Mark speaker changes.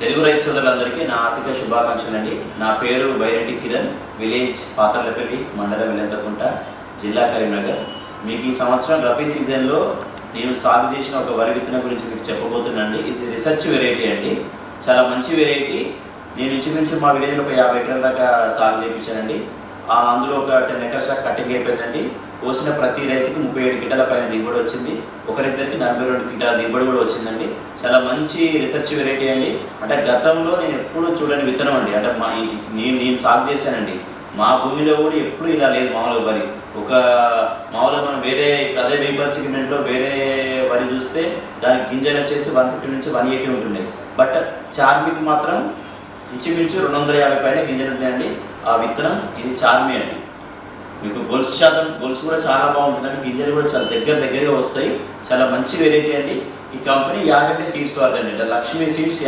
Speaker 1: తెలుగు రైతు సోదరులందరికీ నా ఆర్థిక శుభాకాంక్షలు అండి. నా పేరు బైరెడ్డి కిరణ్, విలేజ్ పాతర్లపల్లి, మండలం వెల్లంతకుంట, జిల్లా కరీంనగర్. మీకు ఈ సంవత్సరం రబీ సీజన్లో నేను సాగు చేసిన ఒక వరి విత్తనం గురించి మీకు చెప్పబోతున్నాను. ఇది రీసెర్చ్ వెరైటీ అండి, చాలా మంచి వెరైటీ. నేను ఇంచుమించు మా విలేజ్లో ఒక 50 ఎకరాల దాకా సాగు చేయించానండి. అందులో ఒక 10 ఎకర్స్ దాకా కటింగ్ అయిపోయిందండి. కోసిన ప్రతి రైతుకి 37 క్వింటాల పైన దిగుబడి వచ్చింది. ఒకరిద్దరికి 42 క్వింటాల దిగుబడి కూడా వచ్చిందండి. చాలా మంచి రీసెర్చ్ వెరైటీ అండి. అంటే గతంలో నేను ఎప్పుడూ చూడని విత్తనం అండి. అంటే నేను సాగు చేశానండి. మా భూమిలో కూడా ఎప్పుడు ఇలా లేదు. మామూలుగా వరి మామూలుగా మనం వేరే అదే వేపర్ సెగ్మెంట్లో వేరే వరి చూస్తే దానికి గింజలు వచ్చేసి 150 నుంచి 180 ఉంటున్నాయి. బట్ చార్మికి మాత్రం ఇంచుమించు 250 పైన గింజలు ఉంటాయండి. ఆ విత్తనం ఇది చార్మి అండి. మీకు గొలుసు కూడా చాలా బాగుంటుందండి. గింజలు కూడా చాలా దగ్గరగా వస్తాయి. చాలా మంచి వెరైటీ అండి. ఈ కంపెనీ యాగంటి సీడ్స్ వాడదండి. లక్ష్మీ సీడ్స్